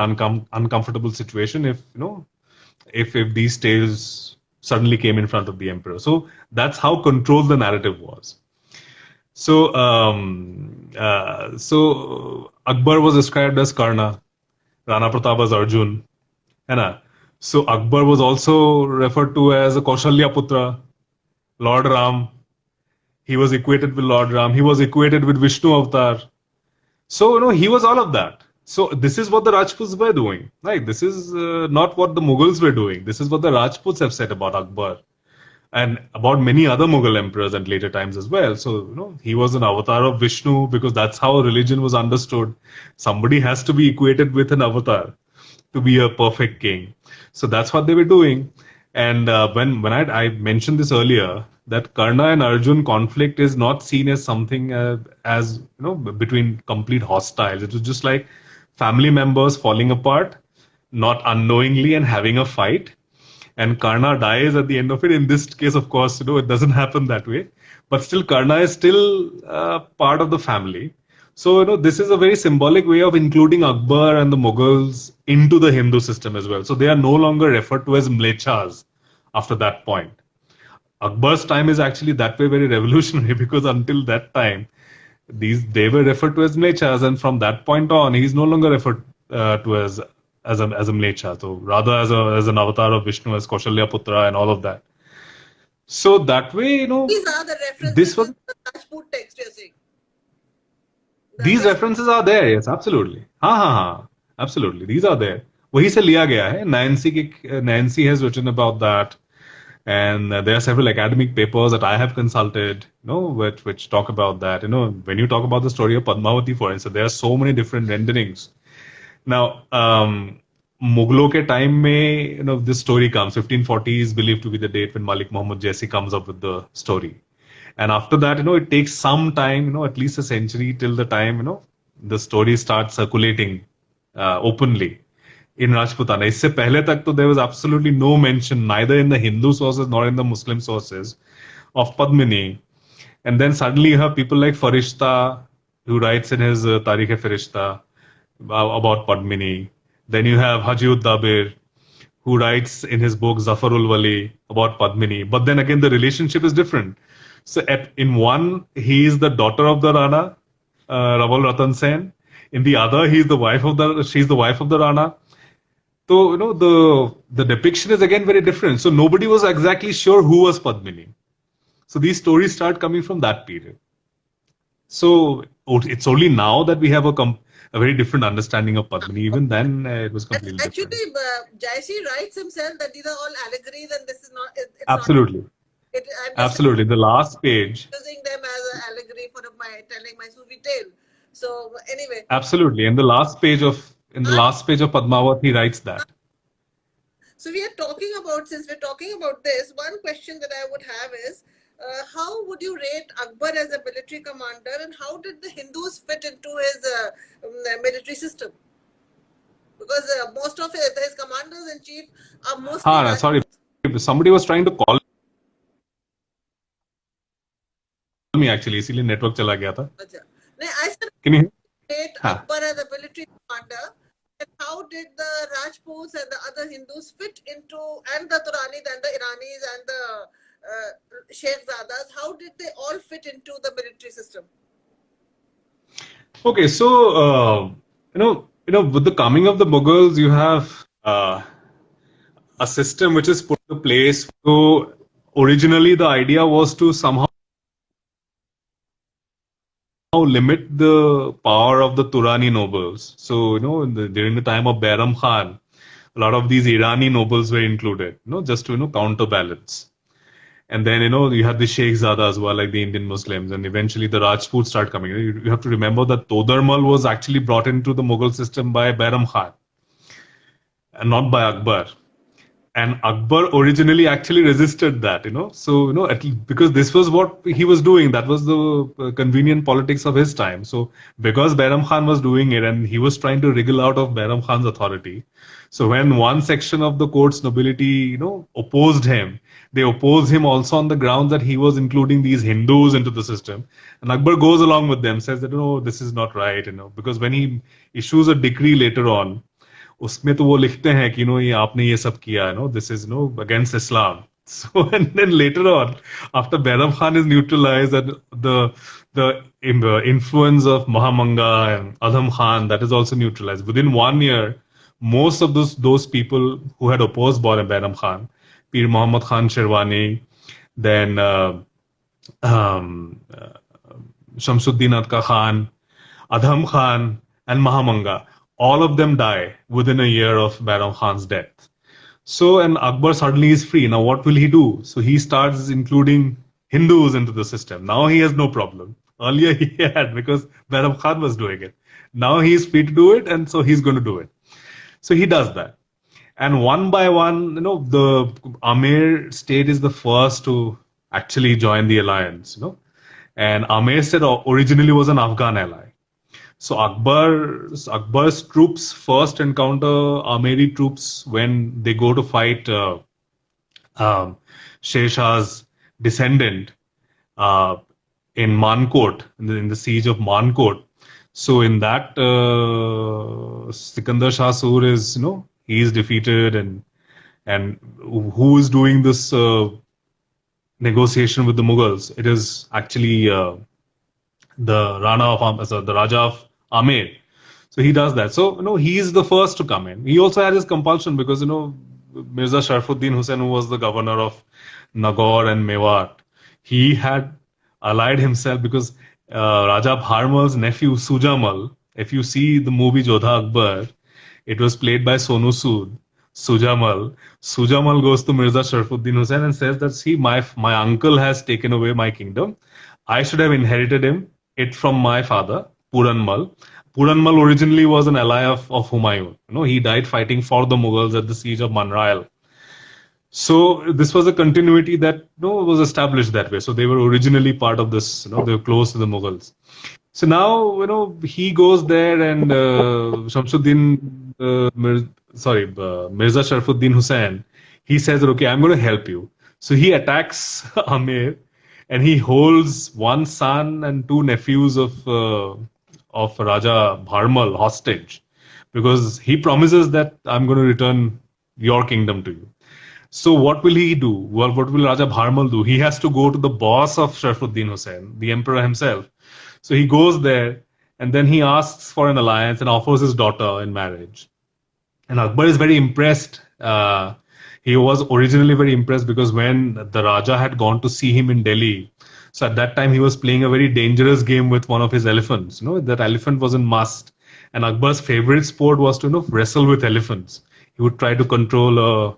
S2: uncomfortable situation if these tales suddenly came in front of the emperor. So that's how controlled the narrative was. So Akbar was described as Karna, Rana Pratap as Arjun, है. So Akbar was also referred to as a Kaushalya Putra, Lord Ram. He was equated with Lord Ram. He was equated with Vishnu Avatar. So, he was all of that. So this is what the Rajputs were doing. Right? This is not what the Mughals were doing. This is what the Rajputs have said about Akbar and about many other Mughal emperors and later times as well. So, he was an avatar of Vishnu because that's how religion was understood. Somebody has to be equated with an avatar to be a perfect king. So that's what they were doing. And when I mentioned this earlier, that Karna and Arjun conflict is not seen as something as between complete hostiles. It was just like family members falling apart, not unknowingly, and having a fight. And Karna dies at the end of it. In this case, of course, it doesn't happen that way. But still, Karna is still part of the family. So, this is a very symbolic way of including Akbar and the Mughals into the Hindu system as well. So they are no longer referred to as Mlechas after that point. Akbar's time is actually that way very revolutionary because until that time, they were referred to as Mlechas, and from that point on, he's no longer referred to as a Mlecha. So rather as an avatar of Vishnu, as Kaushalya Putra and all of that. So that way,
S1: these are the references
S2: this was
S1: in the Rajput text, you're saying.
S2: These references are there, yes, absolutely. Absolutely, these are there. वही से लिया गया है. Nancy has written about that, and there are several academic papers that I have consulted, which talk about that. When you talk about the story of Padmavati, for instance, there are so many different renderings. Now, Mughalo ke time mein, this story comes. 1540 is believed to be the date when Malik Muhammad Jaisi comes up with the story. And after that, it takes some time, at least a century till the time, the story starts circulating openly in Rajputana. Isse pehle tak to there was absolutely no mention, neither in the Hindu sources nor in the Muslim sources, of Padmini. And then suddenly you have people like Farishta, who writes in his Tarikh-e-Farishta about Padmini. Then you have Haji Dabir, who writes in his book Zafarul Wali about Padmini. But then again, the relationship is different. So in one, he is the daughter of the Rana, Rawal Ratan Sen. In the other, she's the wife of the Rana. So, the depiction is again very different. So nobody was exactly sure who was Padmini. So these stories start coming from that period. So it's only now that we have a very different understanding of Padmini. Even then, it was completely different.
S1: Actually, Jaisi writes himself that these are all allegories and this is not...
S2: Absolutely. Absolutely. The last page.
S1: Using them as an allegory for telling my Sufi tale. So anyway.
S2: Absolutely. In the last page of Padmavat, he writes that.
S1: So since we're talking about this, one question that I would have is, how would you rate Akbar as a military commander, and how did the Hindus fit into his military system? Because most of his commanders-in-chief are mostly...
S2: sorry. Somebody was trying to call me actually, इसीलिए network चला गया था.
S1: I said,
S2: can you
S1: rate Akbar as a military commander, and how did the Rajputs and the other Hindus fit into, and the Turanis and the Iranis and the Sheikh-Zadas, how did they all fit into the military system?
S2: Okay, so with the coming of the Mughals, you have a system which is put in place. So originally, the idea was to somehow limit the power of the Turani nobles. So, during the time of Bairam Khan, a lot of these Irani nobles were included, just to, counterbalance. And then, you have the Sheikh-Zada as well, like the Indian Muslims, and eventually the Rajputs start coming. You have to remember that Todarmal was actually brought into the Mughal system by Bairam Khan. and not by Akbar. And Akbar originally actually resisted that, So, because this was what he was doing, that was the convenient politics of his time. So, because Bairam Khan was doing it and he was trying to wriggle out of Bairam Khan's authority. So, when one section of the court's nobility, opposed him, they opposed him also on the grounds that he was including these Hindus into the system. And Akbar goes along with them, says that, this is not right, because when he issues a decree later on, उसमें तो वो लिखते हैं कि ये आपने ये सब किया this is against Islam. So and then later on, after Bairam Khan is neutralized and the influence of Mahamanga and Adham Khan, that is also neutralized. Within 1 year, most of those people who had opposed Bairam Khan, Pir Muhammad Khan Sherwani, then Shamsuddin Adka Khan, Adham Khan, and Mahamanga, all of them die within a year of Bairam Khan's death. So, and Akbar suddenly is free. Now, what will he do? So, he starts including Hindus into the system. Now, he has no problem. Earlier, he had, because Bairam Khan was doing it. Now, he is free to do it, and so he's going to do it. So, he does that. And one by one, the Amer state is the first to actually join the alliance, And Amer state originally was an Afghan ally. So Akbar's troops first encounter Ameri troops when they go to fight Sher Shah's descendant in Mankot, in the siege of Mankot. So in that, Sikandar Shah Sur is, he is defeated, and who is doing this negotiation with the Mughals? It is actually the Raja of Amer. So he does that. So, he is the first to come in. He also had his compulsion because, Mirza Sharifuddin Hussain, who was the governor of Nagaur and Mewat, he had allied himself because Raja Bharmal's nephew, Sujamal, if you see the movie Jodha Akbar, it was played by Sonu Sood. Sujamal goes to Mirza Sharifuddin Hussain and says that, see, my uncle has taken away my kingdom. I should have inherited it from my father, Puranmal. Puranmal originally was an ally of Humayun. He died fighting for the Mughals at the siege of Manrail. So this was a continuity that was established that way. So they were originally part of this. They were close to the Mughals. So now he goes there and Mirza Sharifuddin Hussain. He says, okay, I'm going to help you. So he attacks Amer, and he holds one son and two nephews of Raja Bharmal hostage, because he promises that I'm going to return your kingdom to you. So what will he do? Well, what will Raja Bharmal do? He has to go to the boss of Sharifuddin Hussain, the emperor himself. So he goes there, and then he asks for an alliance and offers his daughter in marriage. And Akbar is very impressed. He was originally very impressed because when the Raja had gone to see him in Delhi, so at that time he was playing a very dangerous game with one of his elephants. That elephant was in must. And Akbar's favorite sport was to wrestle with elephants. He would try to control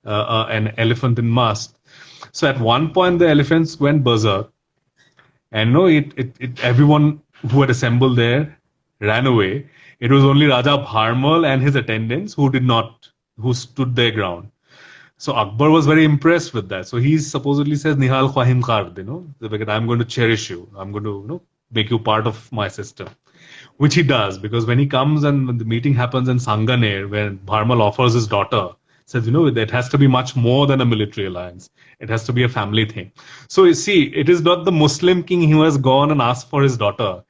S2: an elephant in must. So at one point the elephants went berserk. And everyone who had assembled there ran away. It was only Raja Bharmal and his attendants who stood their ground. So Akbar was very impressed with that. So he supposedly says, Nihal Khwahim Kard, I'm going to cherish you. I'm going to, make you part of my system. Which he does, because when he comes and when the meeting happens in Sanganer, when Bharmal offers his daughter, says, it has to be much more than a military alliance. It has to be a family thing. So you see, it is not the Muslim king who has gone and asked for his daughter.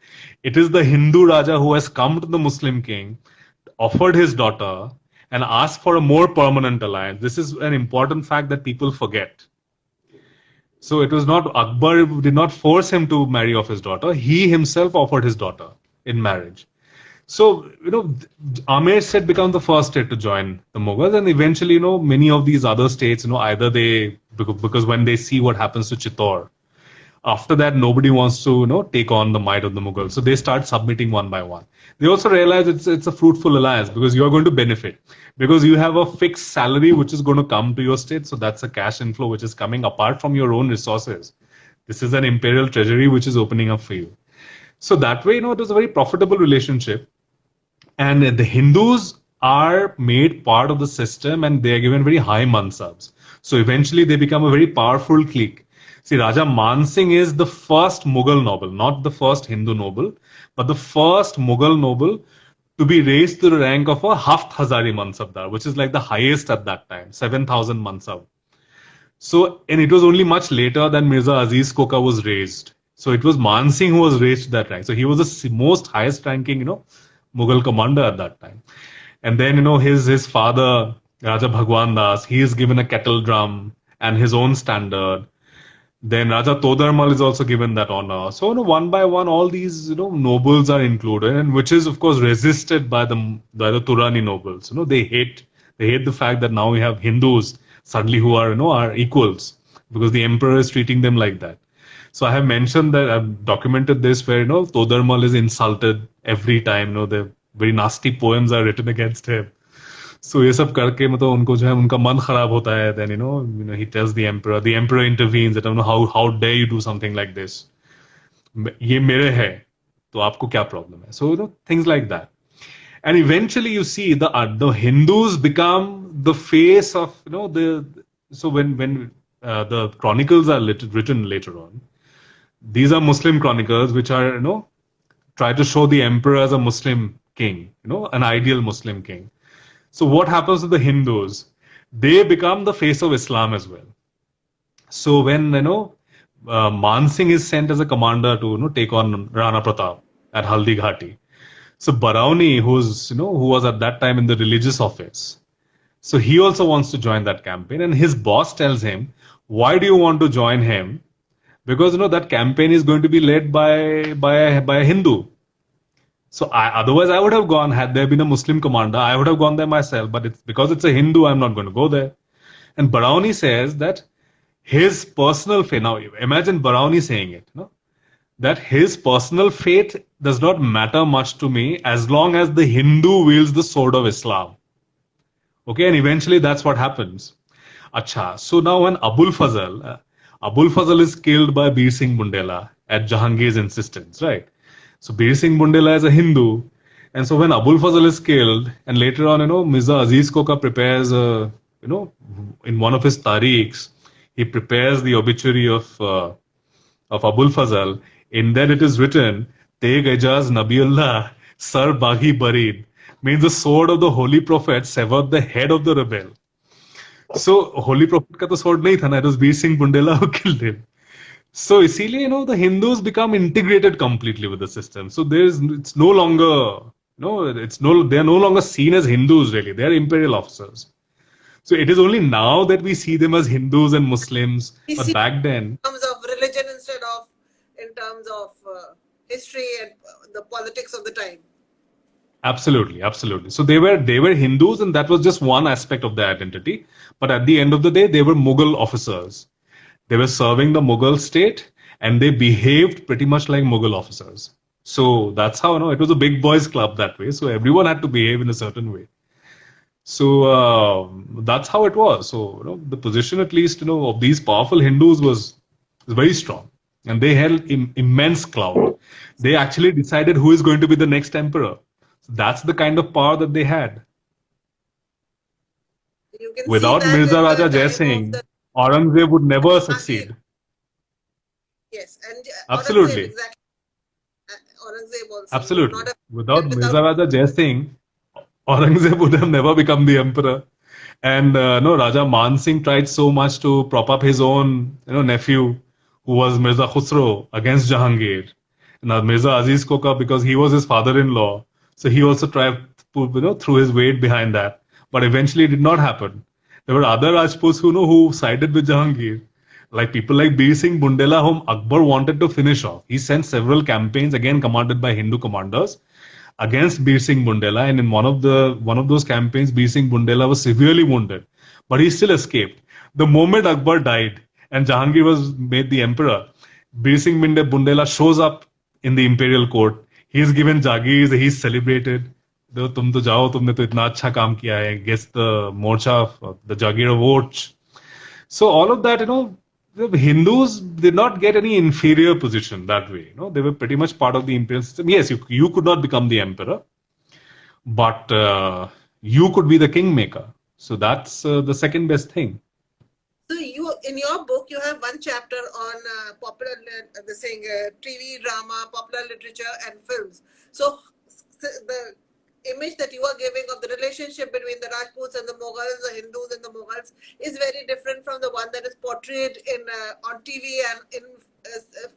S2: It is the Hindu Raja who has come to the Muslim king, offered his daughter, and asked for a more permanent alliance. This is an important fact that people forget. So it was not, Akbar did not force him to marry off his daughter. He himself offered his daughter in marriage. So, Amer state becomes the first state to join the Mughals, and eventually, many of these other states, either because when they see what happens to Chittor, after that, nobody wants to, take on the might of the Mughals. So they start submitting one by one. They also realize it's a fruitful alliance because you're going to benefit, because you have a fixed salary which is going to come to your state. So that's a cash inflow which is coming apart from your own resources. This is an imperial treasury which is opening up for you. So that way, it was a very profitable relationship. And the Hindus are made part of the system and they are given very high mansabs. So eventually they become a very powerful clique. See, Raja Man Singh is the first Mughal noble, not the first Hindu noble, but the first Mughal noble to be raised to the rank of a Haft Hazari Mansabdar, which is like the highest at that time, 7,000 Mansab. So, and it was only much later that Mirza Aziz Koka was raised. So it was Man Singh who was raised to that rank. So he was the most highest ranking, Mughal commander at that time. And then, his father, Raja Bhagwan Das, he is given a kettle drum and his own standard. Then Raja Todarmal is also given that honor. So, one by one, all these, nobles are included, and which is, of course, resisted by the Turani nobles. They hate the fact that now we have Hindus suddenly who are equals because the emperor is treating them like that. So I have mentioned that I've documented this where, Todarmal is insulted every time, the very nasty poems are written against him. So ये सब करके मतलब उनको जो है उनका मन खराब होता है. Then he tells the emperor intervenes that how dare you do something like this. ये मेरे है तो आपको क्या problem है. So things like that. And eventually you see the Hindus become the face of so when the chronicles are written later on, these are Muslim chronicles which are try to show the emperor as a Muslim king, an ideal Muslim king. So what happens to the Hindus? They become the face of Islam as well. So when Man Singh is sent as a commander to take on Rana Pratap at Haldi Ghati. So Barauni, who was at that time in the religious office, so he also wants to join that campaign, and his boss tells him, "Why do you want to join him? Because that campaign is going to be led by a Hindu." So otherwise I would have gone. Had there been a Muslim commander, I would have gone there myself. But because it's a Hindu, I'm not going to go there. And Barauni says that his personal fate. Now imagine Barauni saying it. That his personal fate does not matter much to me as long as the Hindu wields the sword of Islam. Okay, and eventually that's what happens. Acha. So now when Abul Fazl is killed by Bir Singh Bundela at Jahangir's insistence, right? So Bir Singh Bundela is a Hindu, and so when Abul Fazl is killed, and later on, Mirza Aziz Koka prepares, in one of his tariqs, he prepares the obituary of Abul Fazl. In that it is written, Teg Ejaz Nabiullah Sar Baghi Barid, means the sword of the Holy Prophet severed the head of the rebel. So Holy Prophet ka to sword nahi tha na, it was Bir Singh Bundela who killed him. So इसीलिए the Hindus become integrated completely with the system. So it's no longer they are no longer seen as Hindus really. They are imperial officers. So it is only now that we see them as Hindus and Muslims. But back then,
S1: in terms of religion instead of in terms of history and the politics of the time.
S2: Absolutely. So they were Hindus, and that was just one aspect of their identity. But at the end of the day, they were Mughal officers. They were serving the Mughal state, and they behaved pretty much like Mughal officers. So that's how it was a big boys club that way. So everyone had to behave in a certain way. So that's how it was. So the position, at least of these powerful Hindus was very strong, and they held immense clout. They actually decided who is going to be the next emperor. So that's the kind of power that they had. Without Mirza Raja Jai Singh, Aurangzeb would never succeed.
S1: Yes, and
S2: absolutely.
S1: Exactly. Aurangzeb also.
S2: Absolutely. Without Mirza Raja Jai Singh, Aurangzeb would have never become the emperor. And Raja Man Singh tried so much to prop up his own nephew, who was Mirza Khusro, against Jahangir. Now Mirza Aziz Koka, because he was his father-in-law, so he also tried to threw his weight behind that. But eventually it did not happen. There were other Rajputs who sided with Jahangir, like people like Bir Singh Bundela, whom Akbar wanted to finish off. He sent several campaigns, again commanded by Hindu commanders, against Bir Singh Bundela, and in one of those campaigns, Bir Singh Bundela was severely wounded, but he still escaped. The moment Akbar died and Jahangir was made the emperor, Bir Singh Bundela shows up in the imperial court. He is given Jagirs, he is celebrated. तुम तो जाओ, तुमने तो इतना अच्छा काम किया है. Gets the Morcha, the Jagir Award. So all of that, the Hindus did not get any inferior position that way. They were pretty much part of the imperial system. Yes, you could not become the emperor, but you could be the kingmaker. So that's the second best thing.
S1: So you, in your book, you have one chapter on popular, TV, drama, popular literature, and films. So the image that you are giving of the relationship between the Rajputs and the Mughals, the Hindus and the Mughals, is very different from the one that is portrayed in on TV and in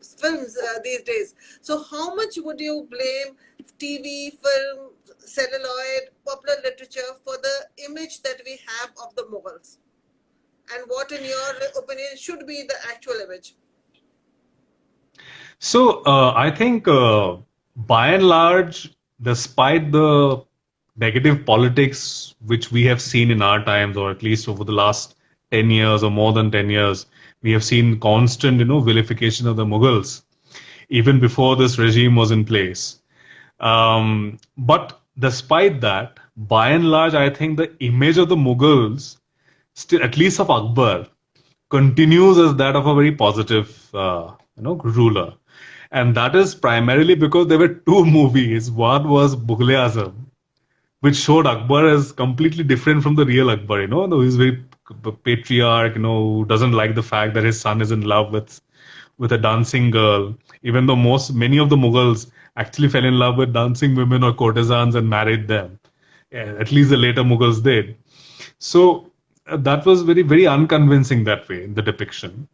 S1: films these days. So how much would you blame TV, film, celluloid, popular literature for the image that we have of the Mughals? And what, in your opinion, should be the actual image?
S2: So I think by and large, despite the negative politics which we have seen in our times, or at least over the last 10 years or more than 10 years, we have seen constant, vilification of the Mughals, even before this regime was in place. But despite that, by and large, I think the image of the Mughals, still, at least of Akbar, continues as that of a very positive, ruler. And that is primarily because there were two movies. One was Mughal-e-Azam, which showed Akbar as completely different from the real Akbar. He's very patriarch, who doesn't like the fact that his son is in love with a dancing girl, even though many of the Mughals actually fell in love with dancing women or courtesans and married them. Yeah, at least the later Mughals did. So that was very, very unconvincing that way in the depiction.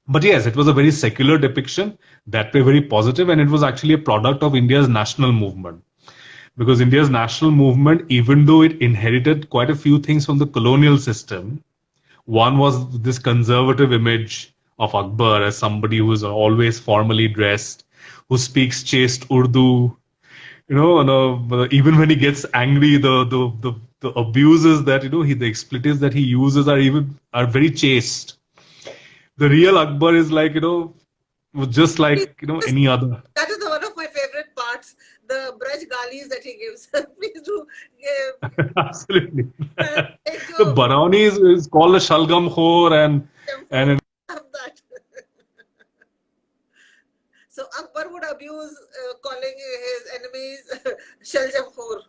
S2: But yes, it was a very secular depiction, that way very positive, and it was actually a product of India's national movement. Because India's national movement, even though it inherited quite a few things from the colonial system, one was this conservative image of Akbar as somebody who is always formally dressed, who speaks chaste Urdu, and even when he gets angry, the abuses that the expletives that he uses are very chaste. The real Akbar is like just like any other.
S1: That is one of my favorite parts. The Braj Galis that he gives. Please do give.
S2: Absolutely. The Barauni is called a Shalgam Khor and
S1: that. So Akbar would abuse calling his enemies Shalgam Khor.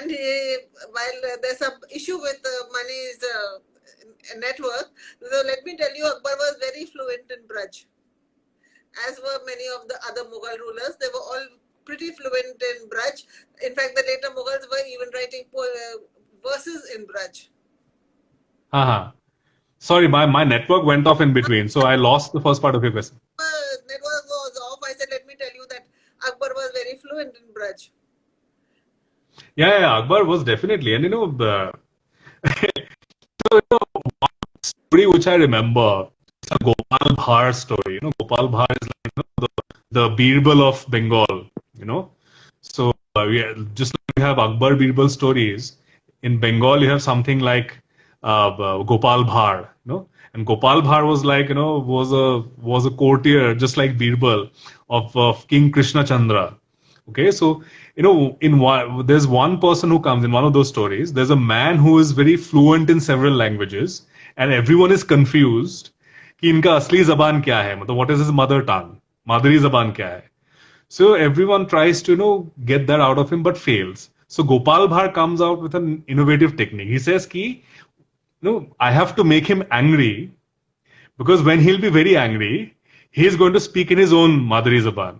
S1: And while there's some issue with money's network, so let me tell you, Akbar was very fluent in Braj, as were many of the other Mughal rulers. They were all pretty fluent in Braj. In fact, the later Mughals were even writing verses in Braj.
S2: Sorry, my network went off in between, so I lost the first part of your question.
S1: Network was off. I said, let me tell you that Akbar was very fluent in Braj.
S2: Yeah, Akbar was definitely, and one story which I remember, it's a Gopal Bhar story. Gopal Bhar is like the Birbal of Bengal. So just like we have Akbar Birbal stories, in Bengal you have something like Gopal Bhar. And Gopal Bhar was like was a courtier just like Birbal of King Krishna Chandra. Okay, so there's one person who comes in one of those stories. There's a man who is very fluent in several languages, and everyone is confused कि इनका असली जबान क्या है, मतलब what is his mother tongue, madri zaban kya hai. So everyone tries to get that out of him but fails. So Gopal Bhar comes out with an innovative technique. He says ki I have to make him angry, because when he'll be very angry, he's going to speak in his own madri zaban.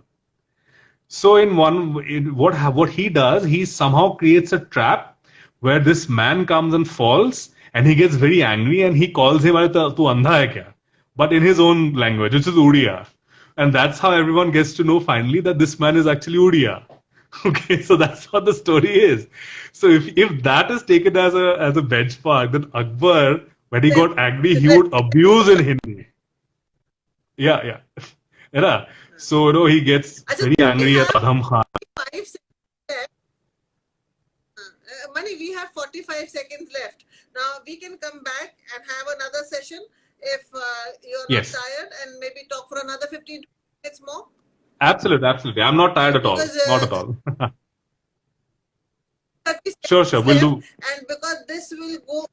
S2: So what he does, he somehow creates a trap where this man comes and falls, and he gets very angry and he calls him tu andha hai kya, but in his own language, which is Odia. And that's how everyone gets to know finally that this man is actually Odia. Okay, so that's what the story is. So if that is taken as a benchmark, then Akbar, when he got angry, he would abuse in Hindi. Yeah. So he gets very angry at Adham Khan.
S1: Mani, we have 45 seconds left. Now we can come back and have another session if you're not tired, and maybe talk for another 15 minutes more.
S2: Absolutely. I'm not tired at all. Not at all. Sure. We'll do.
S1: And because this will go.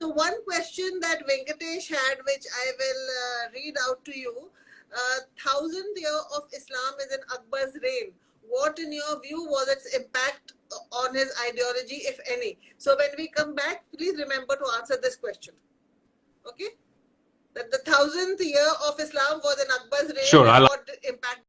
S1: So one question that Venkatesh had, which I will read out to you. 1000th year of Islam is in Akbar's reign. What, in your view, was its impact on his ideology, if any? So when we come back, please remember to answer this question. Okay? That the 1000th year of Islam was in Akbar's reign.
S2: Sure,
S1: and what impact